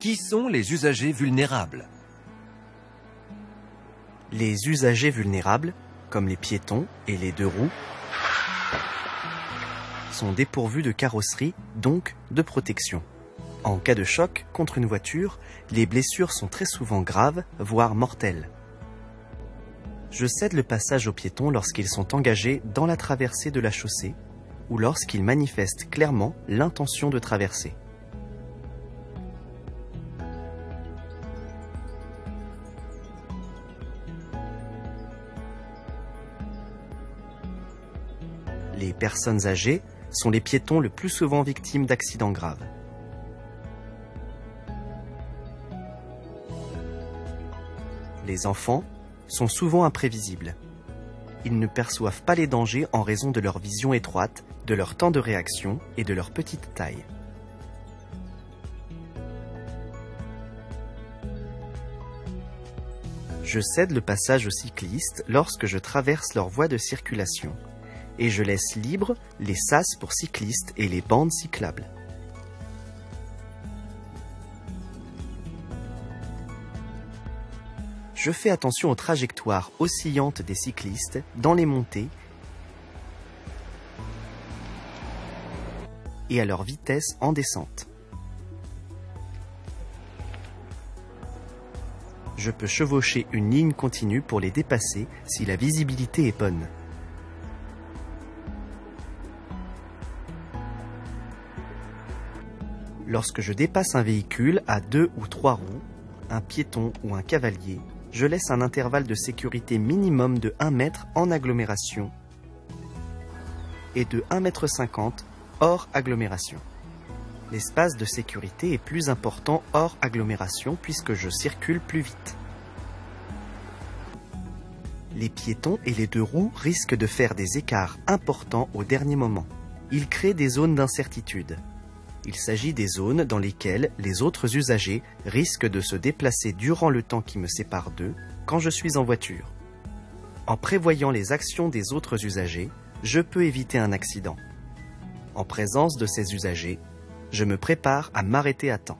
Qui sont les usagers vulnérables? Les usagers vulnérables, comme les piétons et les deux roues, sont dépourvus de carrosserie, donc de protection. En cas de choc contre une voiture, les blessures sont très souvent graves, voire mortelles. Je cède le passage aux piétons lorsqu'ils sont engagés dans la traversée de la chaussée ou lorsqu'ils manifestent clairement l'intention de traverser. Les personnes âgées sont les piétons le plus souvent victimes d'accidents graves. Les enfants sont souvent imprévisibles. Ils ne perçoivent pas les dangers en raison de leur vision étroite, de leur temps de réaction et de leur petite taille. Je cède le passage aux cyclistes lorsque je traverse leur voie de circulation et je laisse libres les sas pour cyclistes et les bandes cyclables. Je fais attention aux trajectoires oscillantes des cyclistes dans les montées et à leur vitesse en descente. Je peux chevaucher une ligne continue pour les dépasser si la visibilité est bonne. Lorsque je dépasse un véhicule à 2 ou 3 roues, un piéton ou un cavalier, je laisse un intervalle de sécurité minimum de 1 mètre en agglomération et de 1,50 m hors agglomération. L'espace de sécurité est plus important hors agglomération puisque je circule plus vite. Les piétons et les deux roues risquent de faire des écarts importants au dernier moment. Ils créent des zones d'incertitude. Il s'agit des zones dans lesquelles les autres usagers risquent de se déplacer durant le temps qui me sépare d'eux quand je suis en voiture. En prévoyant les actions des autres usagers, je peux éviter un accident. En présence de ces usagers, je me prépare à m'arrêter à temps.